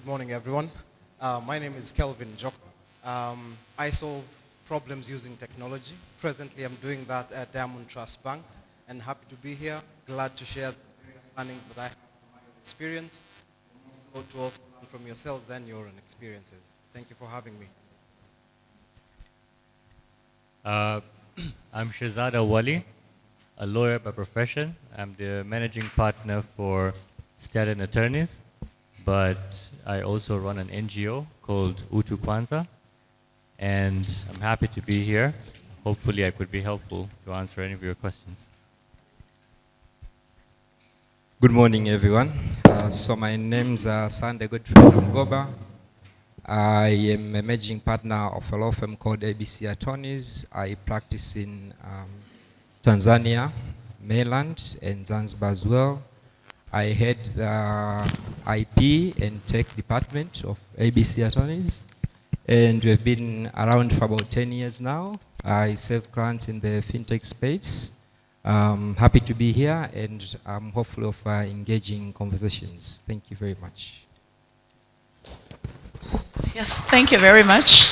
Good morning, everyone. My name is Kelvin Joko. I solve problems using technology. Presently, I'm doing that at Diamond Trust Bank, and happy to be here. Glad to share the learnings that I have from my own experience, and to also learn from yourselves and your own experiences. Thank you for having me. I'm Shazada Wali, a lawyer by profession. I'm the managing partner for Stallion Attorneys, but I also run an NGO called Utu Kwanza, and I'm happy to be here. Hopefully I could be helpful to answer any of your questions. Good morning, everyone. So my name's Sande Godfrey Ngoba. I am a managing partner of a law firm called ABC Attorneys. I practice in Tanzania, mainland, and Zanzibar as well. I head the IP and tech department of ABC Attorneys, and we've been around for about 10 years now. I serve clients in the fintech space. Happy to be here, and I'm hopeful of engaging conversations. Thank you very much. Yes, thank you very much.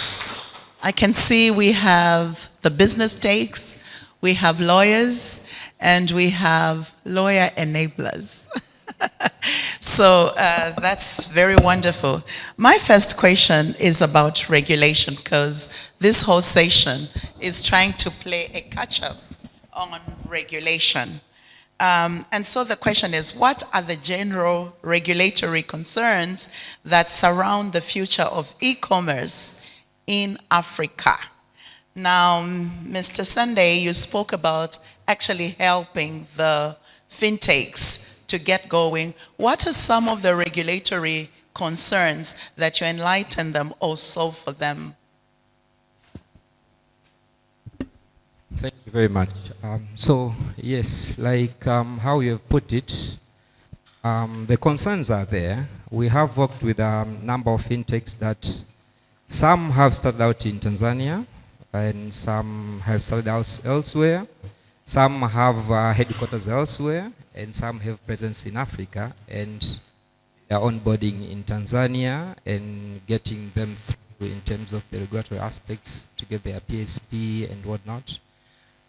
I can see we have the business takes, we have lawyers, and we have lawyer enablers. So that's very wonderful. My first question is about regulation, because this whole session is trying to play a catch-up on regulation. And so the question is, what are the general regulatory concerns that surround the future of e-commerce in Africa? Now, Mr. Sunday, you spoke about actually helping the fintechs to get going. What are some of the regulatory concerns that you enlighten them or solve for them? Thank you very much. So, yes, like how you have put it, the concerns are there. We have worked with a number of fintechs that some have started out in Tanzania and some have started out elsewhere. Some have headquarters elsewhere, and some have presence in Africa, and they are onboarding in Tanzania and getting them through in terms of the regulatory aspects to get their PSP and whatnot.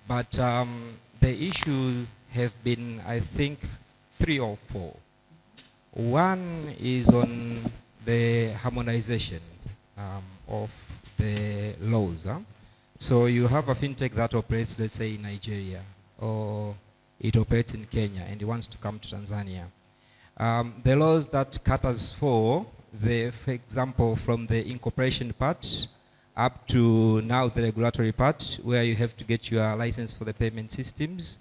But the issues have been, I think, 3 or 4. One is on the harmonization of the laws. So you have a fintech that operates, let's say, in Nigeria, or it operates in Kenya, and it wants to come to Tanzania. The laws that caters for example, from the incorporation part up to now the regulatory part, where you have to get your license for the payment systems,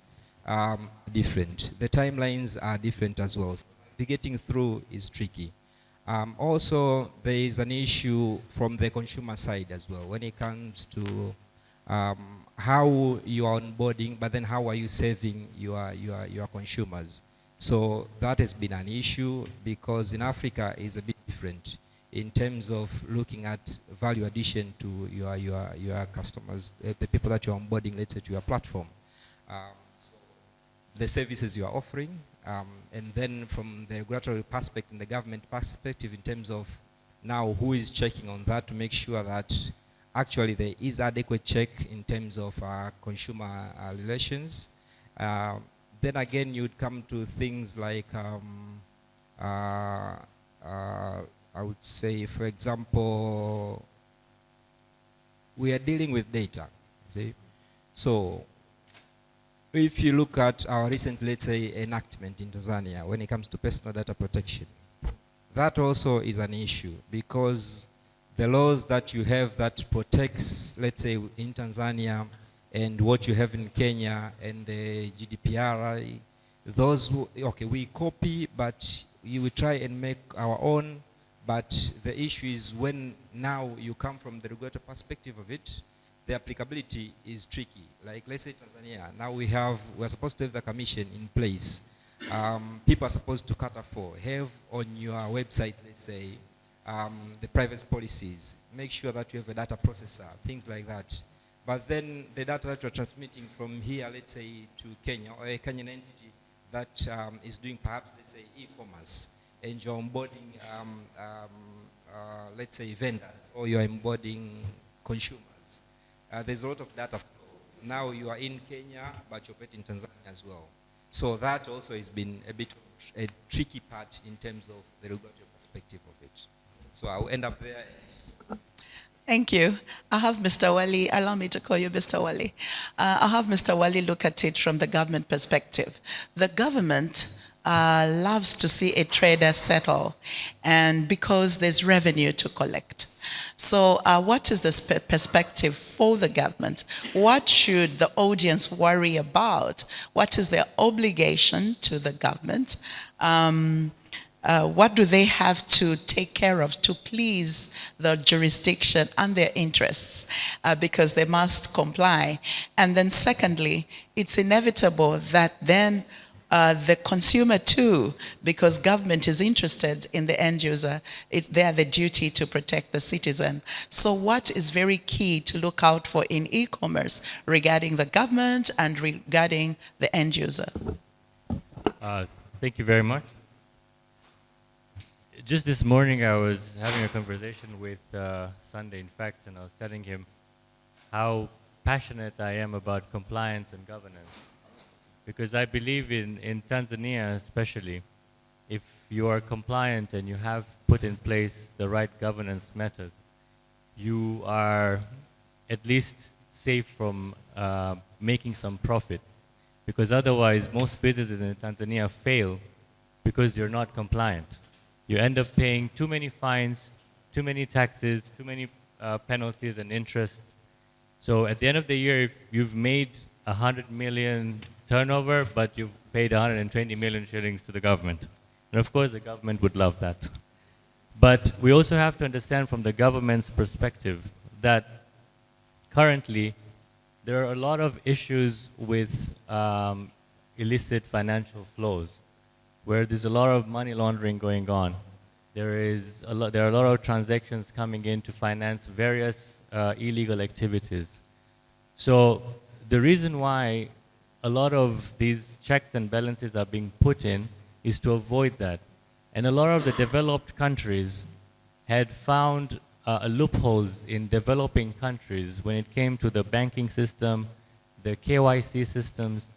different. The timelines are different as well. So getting through is tricky. Also, there is an issue from the consumer side as well when it comes to how you are onboarding, but then how are you serving your consumers. So that has been an issue, because in Africa is a bit different in terms of looking at value addition to your customers, the people that you're onboarding, let's say, to your platform. So the services you are offering, and then from the regulatory perspective and the government perspective, in terms of now who is checking on that to make sure that actually there is adequate check in terms of consumer relations. Then again, you'd come to things like, I would say, for example, we are dealing with data, see? So if you look at our recent, let's say, enactment in Tanzania when it comes to personal data protection, that also is an issue, because the laws that you have that protects, let's say, in Tanzania, and what you have in Kenya and the GDPR, those who, okay, we copy, but you will try and make our own. But the issue is when now you come from the regulatory perspective of it, the applicability is tricky. Like, let's say Tanzania, now we're supposed to have the commission in place. People are supposed to cater for, have on your website, let's say, the privacy policies, make sure that you have a data processor, things like that. But then the data that you're transmitting from here, let's say, to Kenya, or a Kenyan entity that is doing perhaps, let's say, e-commerce, and you're onboarding, let's say, vendors, or you're onboarding consumers. There's a lot of data flow. Now you are in Kenya, but you operate in Tanzania as well. So that also has been a bit of a tricky part in terms of the regulatory perspective of it. So I'll end up there. Thank you. I have Mr. Wali, allow me to call you Mr. Wali. I have Mr. Wali look at it from the government perspective. The government loves to see a trader settle, and because there's revenue to collect. So what is the perspective for the government? What should the audience worry about? What is their obligation to the government? What do they have to take care of to please the jurisdiction and their interests, because they must comply. And then secondly, it's inevitable that then the consumer too, because government is interested in the end user, it's their the duty to protect the citizen. So what is very key to look out for in e-commerce regarding the government and regarding the end user? Thank you very much. Just this morning, I was having a conversation with Sunday, in fact, and I was telling him how passionate I am about compliance and governance. Because I believe in Tanzania especially, if you are compliant and you have put in place the right governance methods, you are at least safe from making some profit. Because otherwise, most businesses in Tanzania fail because you're not compliant. You end up paying too many fines, too many taxes, too many penalties and interests. So at the end of the year, if you've made 100 million turnover, but you've paid 120 million shillings to the government. And of course, the government would love that. But we also have to understand from the government's perspective that currently there are a lot of issues with illicit financial flows, where there's a lot of money laundering going on. There are a lot of transactions coming in to finance various illegal activities. So the reason why a lot of these checks and balances are being put in is to avoid that. And a lot of the developed countries had found loopholes in developing countries when it came to the banking system, the KYC systems.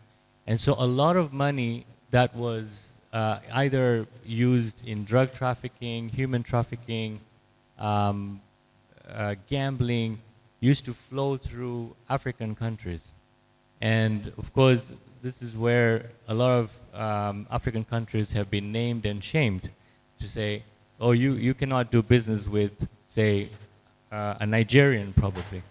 And so a lot of money that was either used in drug trafficking, human trafficking, gambling, used to flow through African countries. And of course, this is where a lot of African countries have been named and shamed to say, oh, you cannot do business with, say, a Nigerian probably,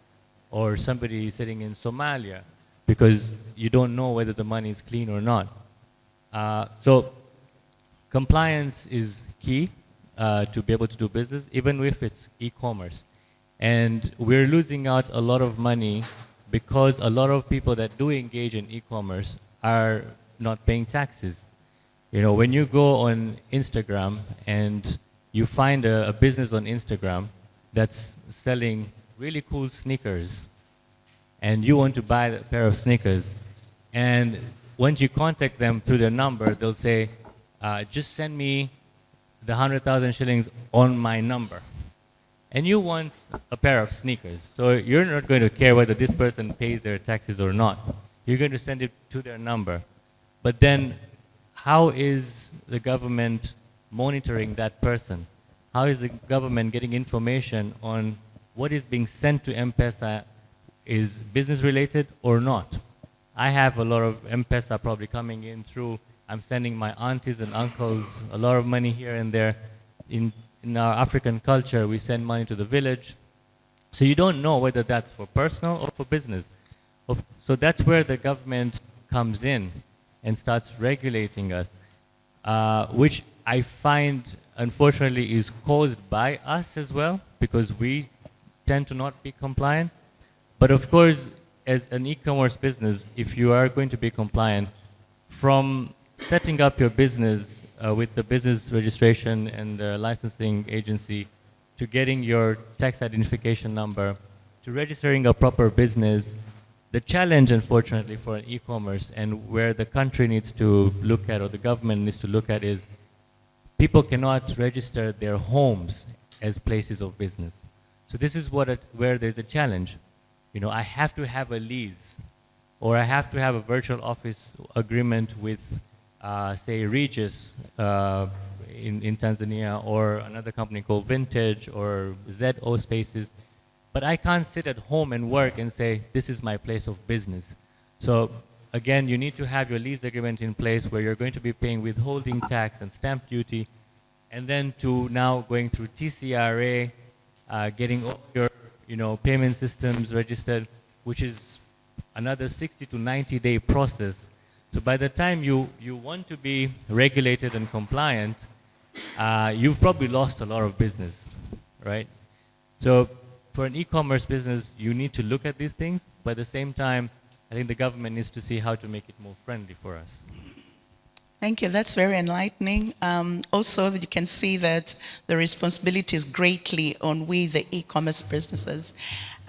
or somebody sitting in Somalia, because you don't know whether the money is clean or not. So compliance is key to be able to do business, even if it's e-commerce. And we're losing out a lot of money because a lot of people that do engage in e-commerce are not paying taxes. You know, when you go on Instagram and you find a business on Instagram that's selling really cool sneakers, and you want to buy a pair of sneakers, and once you contact them through their number, they'll say, just send me the 100,000 shillings on my number. And you want a pair of sneakers. So you're not going to care whether this person pays their taxes or not. You're going to send it to their number. But then how is the government monitoring that person? How is the government getting information on what is being sent to M-Pesa is business related or not? I have a lot of M-Pesa probably coming in through, I'm sending my aunties and uncles a lot of money here and there. In our African culture, we send money to the village. So you don't know whether that's for personal or for business. So that's where the government comes in and starts regulating us, which I find, unfortunately, is caused by us as well, because we tend to not be compliant. But of course, as an e-commerce business, if you are going to be compliant, from setting up your business with the business registration and the licensing agency, to getting your tax identification number, to registering a proper business, the challenge, unfortunately, for an e-commerce and where the country needs to look at, or the government needs to look at, is people cannot register their homes as places of business. So this is where there's a challenge. I have to have a lease, or I have to have a virtual office agreement with, say, Regis in Tanzania, or another company called Vintage, or ZO Spaces. But I can't sit at home and work and say, this is my place of business. So again, you need to have your lease agreement in place where you're going to be paying withholding tax and stamp duty, and then to now going through TCRA, getting all your payment systems registered, which is another 60 to 90-day process. So by the time you want to be regulated and compliant, you've probably lost a lot of business, right? So for an e-commerce business, you need to look at these things, but at the same time, I think the government needs to see how to make it more friendly for us. Thank you. That's very enlightening. Also, you can see that the responsibility is greatly on we, the e-commerce businesses.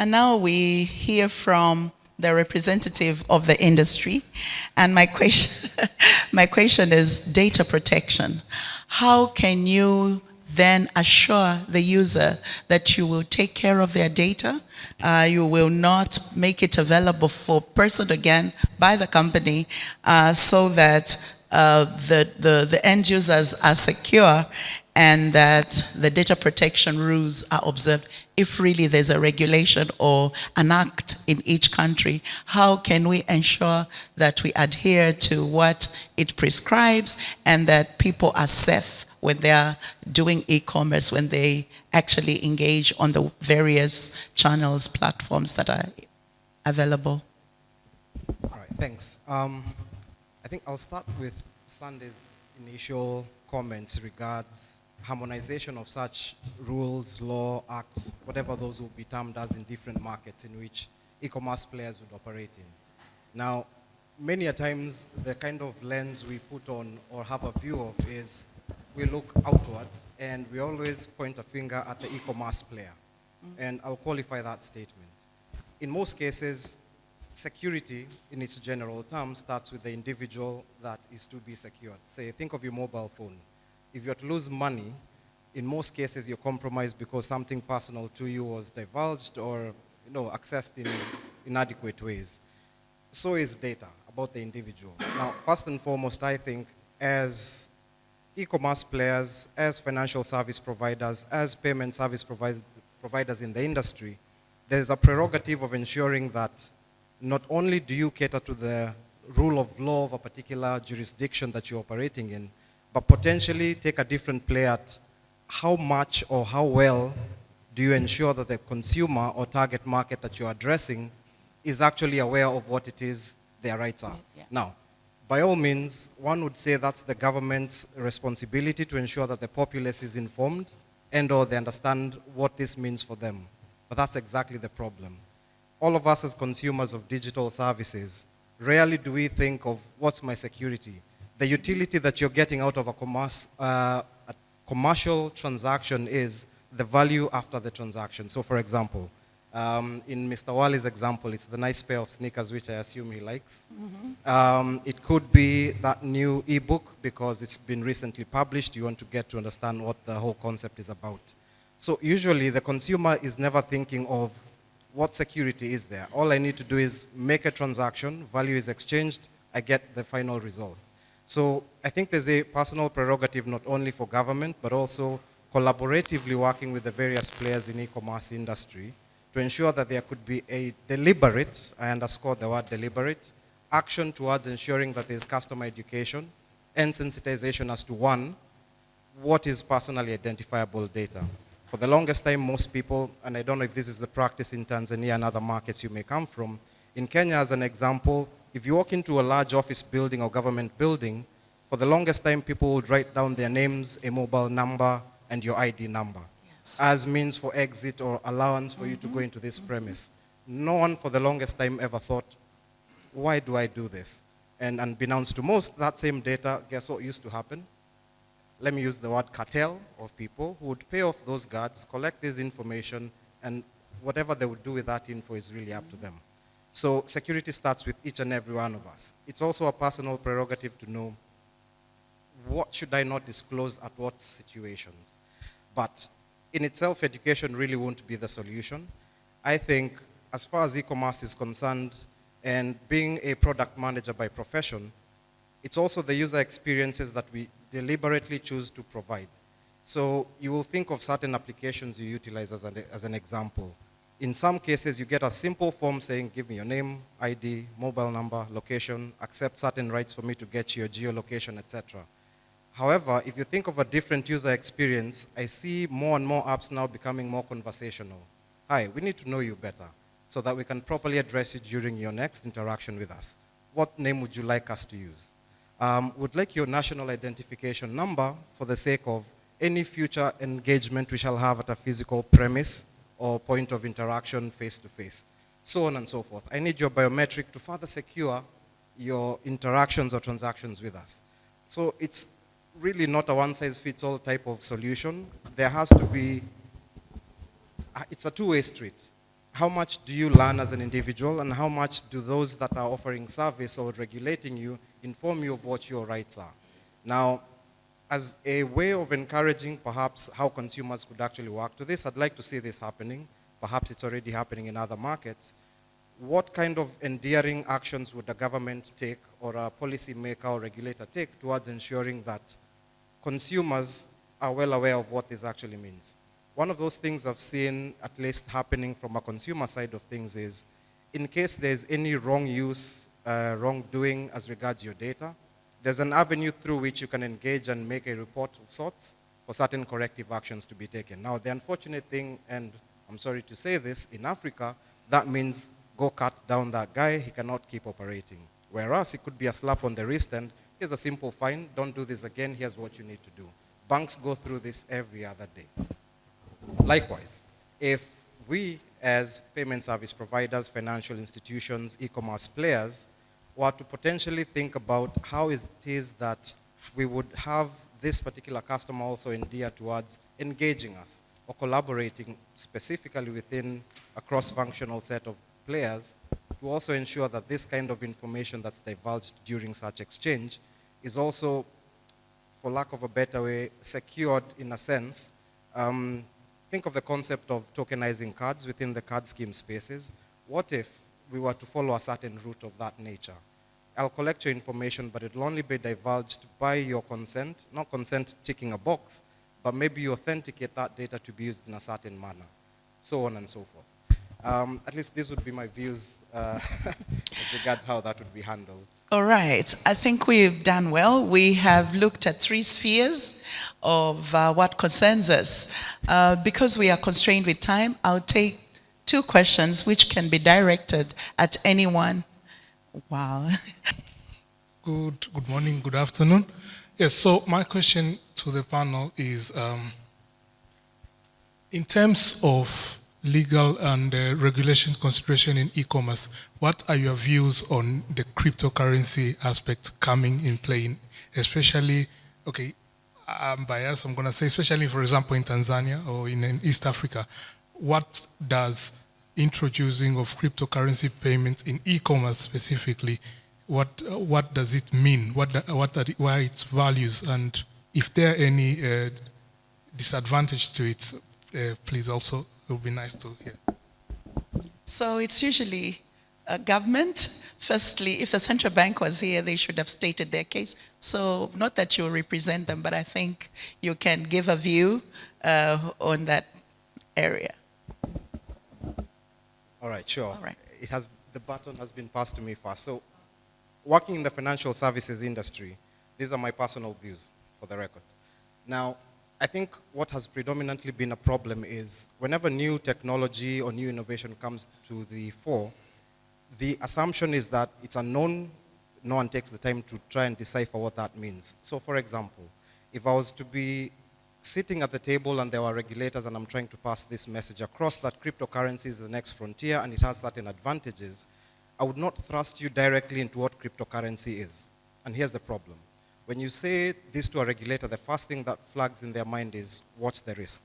And now we hear from the representative of the industry. And my question is data protection. How can you then assure the user that you will take care of their data? You will not make it available for person again by the company, so that the end users are secure and that the data protection rules are observed. If really there's a regulation or an act in each country, how can we ensure that we adhere to what it prescribes and that people are safe when they are doing e-commerce, when they actually engage on the various channels, platforms that are available? All right, thanks. I think I'll start with Sunday's initial comments regards harmonization of such rules, law, acts, whatever those will be termed as in different markets in which e-commerce players would operate in. Now, many a times the kind of lens we put on or have a view of is we look outward and we always point a finger at the e-commerce player. And I'll qualify that statement. In most cases, security in its general terms starts with the individual that is to be secured. Say, think of your mobile phone. If you're to lose money, in most cases you're compromised because something personal to you was divulged or accessed in inadequate ways. So is data about the individual. Now, first and foremost, I think as e-commerce players, as financial service providers, as payment service providers in the industry, there's a prerogative of ensuring that not only do you cater to the rule of law of a particular jurisdiction that you're operating in, but potentially take a different play at how much or how well do you ensure that the consumer or target market that you're addressing is actually aware of what it is their rights are. Yeah. Now, by all means, one would say that's the government's responsibility to ensure that the populace is informed and or they understand what this means for them. But that's exactly the problem. All of us as consumers of digital services, rarely do we think of what's my security. The utility that you're getting out of a commercial transaction is the value after the transaction. So for example, in Mr. Wali's example, it's the nice pair of sneakers, which I assume he likes. It could be that new ebook because it's been recently published. You want to get to understand what the whole concept is about. So usually the consumer is never thinking of what security is there. All I need to do is make a transaction, value is exchanged, I get the final result. So I think there's a personal prerogative not only for government, but also collaboratively working with the various players in e-commerce industry to ensure that there could be a deliberate, I underscore the word deliberate, action towards ensuring that there's customer education and sensitization as to one, what is personally identifiable data. For the longest time, most people, and I don't know if this is the practice in Tanzania and other markets you may come from, in Kenya as an example, if you walk into a large office building or government building, for the longest time people would write down their names, a mobile number, and your ID number as means for exit or allowance for you to go into this premise. No one for the longest time ever thought, why do I do this? And unbeknownst to most, that same data, guess what used to happen? Let me use the word cartel of people who would pay off those guards, collect this information, and whatever they would do with that info is really up to them. So security starts with each and every one of us. It's also a personal prerogative to know what should I not disclose at what situations? But in itself, education really won't be the solution. I think as far as e-commerce is concerned, and being a product manager by profession, it's also the user experiences that we deliberately choose to provide. So you will think of certain applications you utilize as an example. In some cases, you get a simple form saying, give me your name, ID, mobile number, location, accept certain rights for me to get your geolocation, etc. However, if you think of a different user experience, I see more and more apps now becoming more conversational. Hi, we need to know you better so that we can properly address you during your next interaction with us. What name would you like us to use? Would like your national identification number for the sake of any future engagement we shall have at a physical premise or point of interaction face-to-face, so on and so forth. I need your biometric to further secure your interactions or transactions with us. So it's really not a one-size-fits-all type of solution. There has to be, it's a two-way street. How much do you learn as an individual, and how much do those that are offering service or regulating you inform you of what your rights are? Now, as a way of encouraging perhaps how consumers could actually work to this, I'd like to see this happening. Perhaps it's already happening in other markets. What kind of endearing actions would the government take, or a policy maker or regulator take, towards ensuring that consumers are well aware of what this actually means? One of those things I've seen, at least happening from a consumer side of things, is in case there's any wrong use, wrongdoing as regards your data, there's an avenue through which you can engage and make a report of sorts for certain corrective actions to be taken. Now, the unfortunate thing, and I'm sorry to say this, in Africa, that means go cut down that guy, he cannot keep operating. Whereas it could be a slap on the wrist and here's a simple fine, don't do this again, here's what you need to do. Banks go through this every other day. Likewise, if we as payment service providers, financial institutions, e-commerce players, were to potentially think about how it is that we would have this particular customer also endear towards engaging us or collaborating specifically within a cross-functional set of players to also ensure that this kind of information that's divulged during such exchange is also, for lack of a better way, secured in a sense. Think of the concept of tokenizing cards within the card scheme spaces. What if we were to follow a certain route of that nature? I'll collect your information, but it'll only be divulged by your consent, not consent ticking a box, but maybe you authenticate that data to be used in a certain manner, so on and so forth. At least these would be my views as regards how that would be handled. All right. I think we've done well. We have looked at three spheres of what concerns us. Because we are constrained with time, I'll take two questions which can be directed at anyone. Wow. Good morning, good afternoon. Yes, so my question to the panel is, in terms of legal and regulation consideration in e-commerce, what are your views on the cryptocurrency aspect coming in play, especially, okay, I'm biased, I'm going to say, especially, for example, in Tanzania or in East Africa, what does introducing of cryptocurrency payments in e-commerce specifically, what does it mean? What are its values? And if there are any disadvantage to it, please also, it would be nice to hear. So it's usually a government. Firstly, if the central bank was here, they should have stated their case. So not that you represent them, but I think you can give a view on that area. All right, sure. All right. The baton has been passed to me first. So working in the financial services industry, these are my personal views, for the record. Now, I think what has predominantly been a problem is whenever new technology or new innovation comes to the fore, the assumption is that it's unknown, no one takes the time to try and decipher what that means. So for example, if I was to be sitting at the table and there were regulators and I'm trying to pass this message across that cryptocurrency is the next frontier and it has certain advantages, I would not thrust you directly into what cryptocurrency is. And here's the problem. When you say this to a regulator, the first thing that flags in their mind is, what's the risk?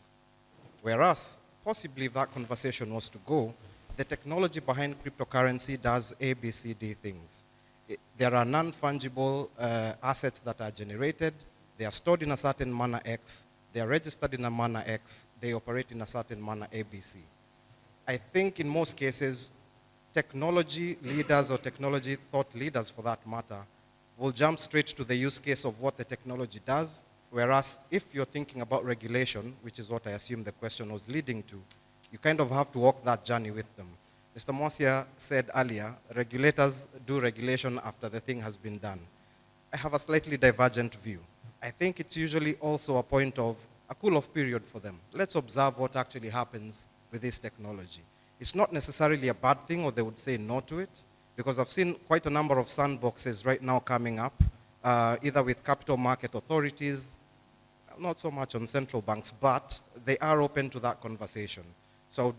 Whereas, possibly if that conversation was to go, the technology behind cryptocurrency does A, B, C, D things. There are non-fungible assets that are generated. They are stored in a certain manner X, they are registered in a manner X, they operate in a certain manner ABC. I think in most cases, technology leaders or technology thought leaders for that matter will jump straight to the use case of what the technology does, whereas if you're thinking about regulation, which is what I assume the question was leading to, you kind of have to walk that journey with them. Mr. Mosia said earlier, regulators do regulation after the thing has been done. I have a slightly divergent view. I think it's usually also a point of a cool-off period for them. Let's observe what actually happens with this technology. It's not necessarily a bad thing, or they would say no to it, because I've seen quite a number of sandboxes right now coming up, either with capital market authorities, not so much on central banks, but they are open to that conversation. So I would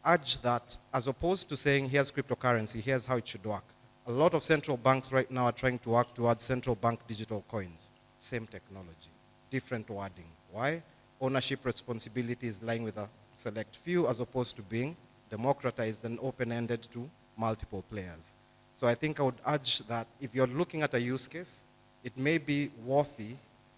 urge that, as opposed to saying, here's cryptocurrency, here's how it should work. A lot of central banks right now are trying to work towards central bank digital coins. Same technology, different wording. Why? Ownership responsibility is lying with a select few, as opposed to being democratized and open-ended to multiple players. So I think I would urge that if you're looking at a use case, it may be worthy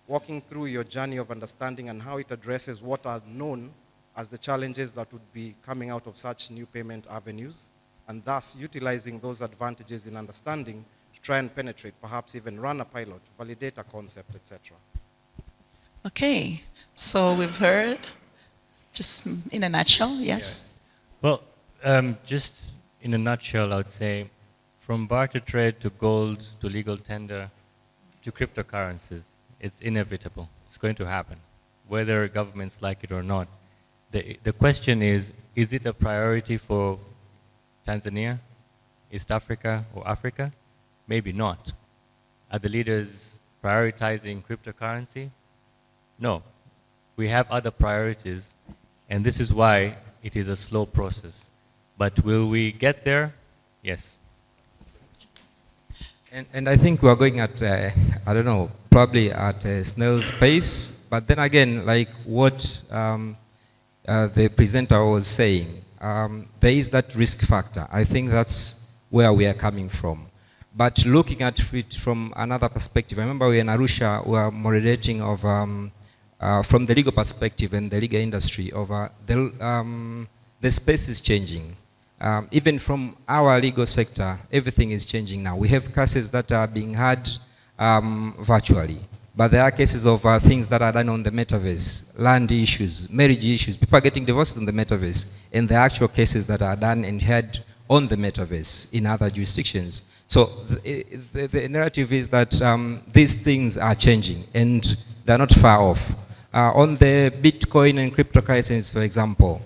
walking through your journey of understanding and how it addresses what are known as the challenges that would be coming out of such new payment avenues, and thus utilizing those advantages in understanding to try and penetrate, perhaps even run a pilot, validate a concept, etc. Okay, so we've heard, just in a nutshell, yes? Well, just in a nutshell, I would say from barter trade to gold to legal tender to cryptocurrencies, it's inevitable. It's going to happen, whether governments like it or not. The question is it a priority for Tanzania, East Africa, or Africa? Maybe not. Are the leaders prioritizing cryptocurrency? No. We have other priorities, and this is why it is a slow process. But will we get there? Yes. And I think we are going at, I don't know, probably at a snail's pace. But then again, like what the presenter was saying, there is that risk factor. I think that's where we are coming from. But looking at it from another perspective, I remember we in Arusha were moderating of, from the legal perspective and the legal industry, of the space is changing. Even from our legal sector, everything is changing now. We have cases that are being had virtually, but there are cases of things that are done on the metaverse, land issues, marriage issues. People are getting divorced on the metaverse, and the actual cases that are done and had on the metaverse in other jurisdictions. So the narrative is that these things are changing, and they're not far off. On the Bitcoin and cryptocurrencies, for example,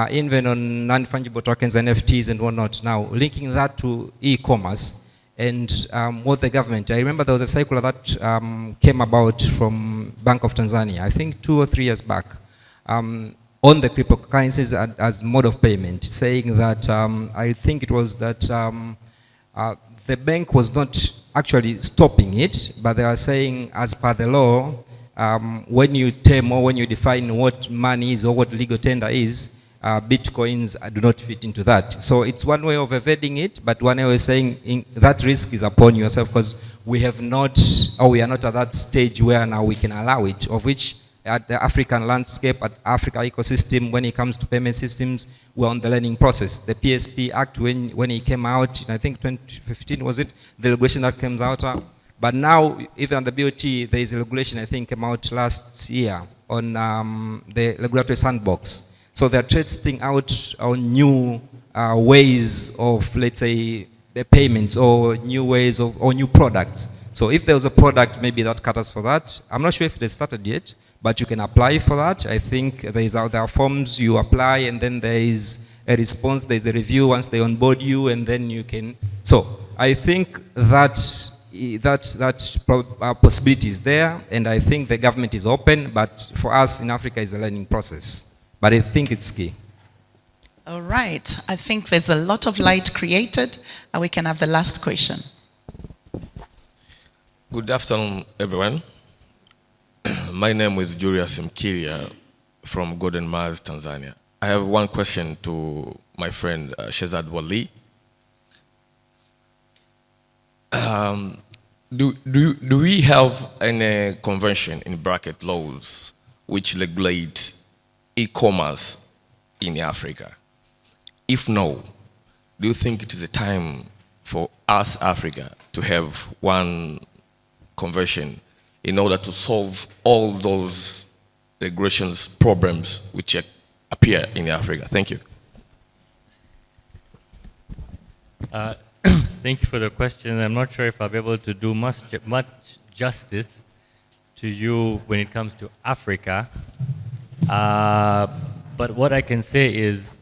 even on non-fungible tokens, NFTs and whatnot, now linking that to e-commerce and what the government, I remember there was a circular that came about from Bank of Tanzania, I think 2 or 3 years back, on the cryptocurrencies as mode of payment, saying that, I think it was that the bank was not actually stopping it, but they were saying, as per the law, when you term or when you define what money is or what legal tender is, Bitcoins do not fit into that. So it's one way of evading it, but one way of saying that risk is upon yourself, because we have not, or we are not at that stage where now we can allow it, of which at the African landscape, at Africa ecosystem, when it comes to payment systems, we're on the learning process. The PSP Act, when it came out, in I think 2015 was it, the regulation that comes out, but now, even on the BOT, there is a regulation, I think, came out last year on the regulatory sandbox. So they're testing out on new ways of, let's say, payments, or new ways of, or new products. So if there was a product, maybe that caters for that. I'm not sure if it has started yet, but you can apply for that. I think there are forms you apply, and then there is a response, there is a review once they onboard you, and then you can. So I think that possibility is there, and I think the government is open, but for us in Africa it's a learning process. But I think it's key. All right, I think there's a lot of light created, and we can have the last question. Good afternoon, everyone. My name is Julius Mkiria from Golden Mars, Tanzania. I have one question to my friend Shezad Wali. do we have any convention in bracket laws which regulate e-commerce in Africa? If no, do you think it is a time for us, Africa, to have one convention in order to solve all those regulations problems which appear in Africa? Thank you. Thank you for the question. I'm not sure if I'll be able to do much justice to you when it comes to Africa. But what I can say is,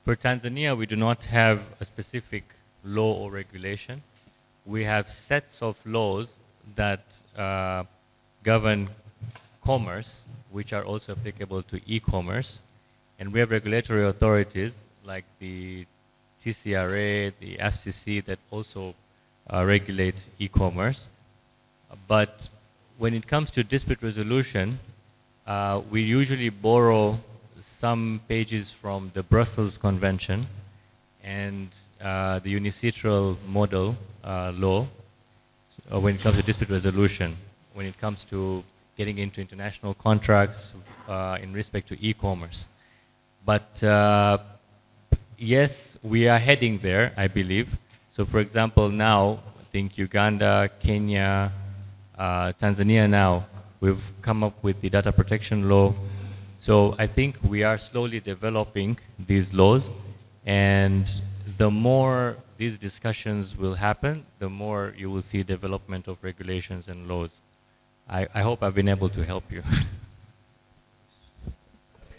for Tanzania, we do not have a specific law or regulation. We have sets of laws that govern commerce, which are also applicable to e-commerce. And we have regulatory authorities like the TCRA, the FCC, that also regulate e-commerce. But when it comes to dispute resolution, we usually borrow some pages from the Brussels Convention and the UNICITRAL model law when it comes to dispute resolution, when it comes to getting into international contracts in respect to e-commerce. But yes, we are heading there, I believe. So for example, now, I think Uganda, Kenya, Tanzania now, we've come up with the data protection law. So I think we are slowly developing these laws, and the more these discussions will happen, the more you will see development of regulations and laws. I hope I've been able to help you.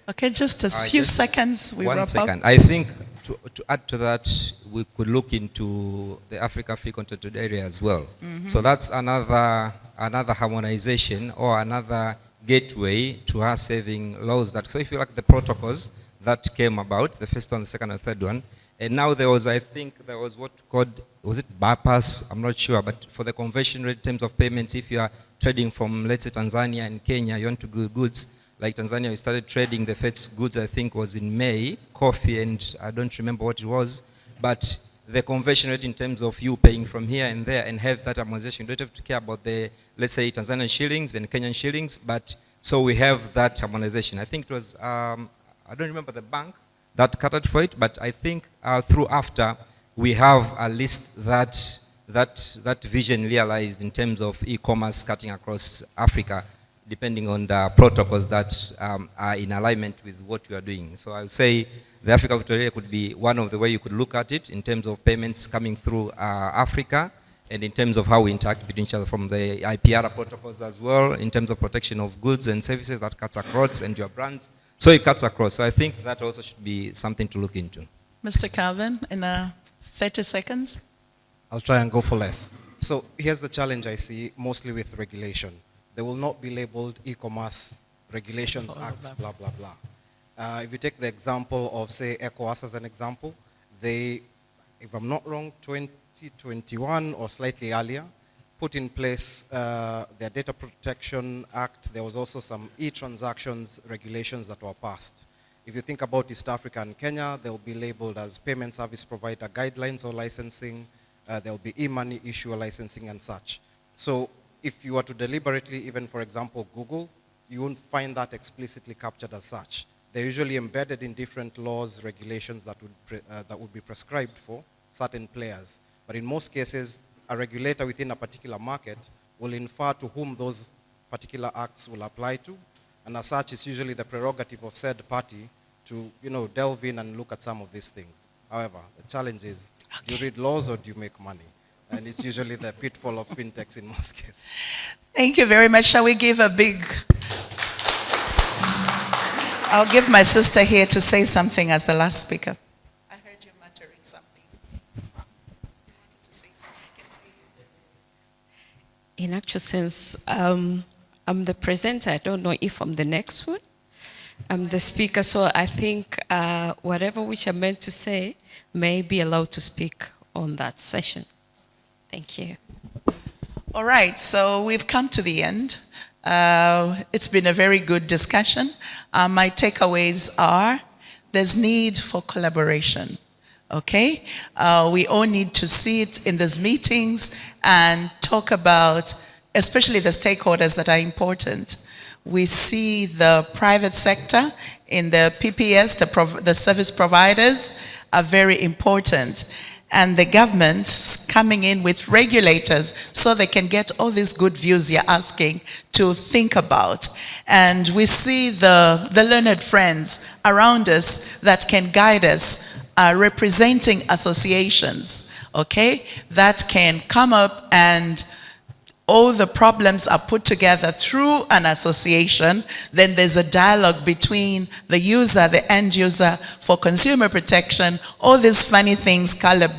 Okay, just a few seconds. We One wrap second. up. I think to add to that, we could look into the Africa Free Continental Area as well. So that's another harmonization or another gateway to us having laws that, so if you like the protocols that came about, the first one, the second and third one, and now there was, I think, there was what called, was it bypass? I'm not sure, but for the conversion rate in terms of payments, if you are trading from, let's say, Tanzania and Kenya, you want to do goods, like Tanzania, we started trading the first goods, I think, was in May, coffee, and I don't remember what it was, but the conversion rate in terms of you paying from here and there and have that harmonization, you don't have to care about the, let's say, Tanzanian shillings and Kenyan shillings, but so we have that harmonization. I think it was, I don't remember the bank that catered for it, but I think through AFTA, we have at least that vision realized in terms of e-commerce cutting across Africa, depending on the protocols that are in alignment with what we are doing. So I would say the Africa Victoria could be one of the way you could look at it in terms of payments coming through Africa, and in terms of how we interact between each other from the IPR protocols as well, in terms of protection of goods and services that cuts across and your brands. So it cuts across. So I think that also should be something to look into. Mr. Calvin, in 30 seconds. I'll try and go for less. So here's the challenge I see mostly with regulation. They will not be labeled e-commerce regulations, acts, blah, blah, blah. If you take the example of, say, ECOWAS as an example, they, if I'm not wrong, 2021 or slightly earlier, put in place their Data Protection Act. There was also some e-transactions regulations that were passed. If you think about East Africa and Kenya, they'll be labeled as payment service provider guidelines or licensing. There'll be e-money issuer licensing and such. So if you were to deliberately, even for example, Google, you won't find that explicitly captured as such. They're usually embedded in different laws, regulations that would be prescribed for certain players. But in most cases, a regulator within a particular market will infer to whom those particular acts will apply to. And as such, it's usually the prerogative of said party to, delve in and look at some of these things. However, the challenge is, do you read laws or do you make money? And it's usually the pitfall of fintechs in most cases. Thank you very much. Shall we give a big... I'll give my sister here to say something as the last speaker. I heard you muttering something. You wanted to say something. I can say it. In actual sense, I'm the presenter. I don't know if I'm the next one. I'm the speaker, so I think whatever which I'm meant to say may be allowed to speak on that session. Thank you. All right, so we've come to the end. It's been a very good discussion. My takeaways are there's need for collaboration. okay? We all need to sit in these meetings and talk about, especially the stakeholders that are important. We see the private sector in the PPS, the service providers are very important. And the government coming in with regulators so they can get all these good views you're asking to think about. And we see the learned friends around us that can guide us, representing associations, okay, that can come up and all the problems are put together through an association. Then there's a dialogue between the user, the end user, for consumer protection, all these funny things Caleb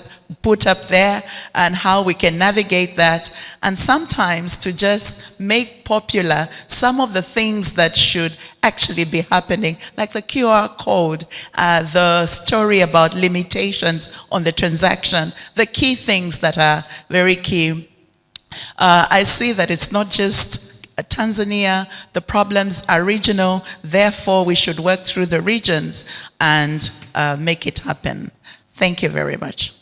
put up there, and how we can navigate that. And sometimes to just make popular some of the things that should actually be happening, like the QR code, the story about limitations on the transaction, the key things that are very key. I see that it's not just Tanzania, the problems are regional, therefore we should work through the regions and make it happen. Thank you very much.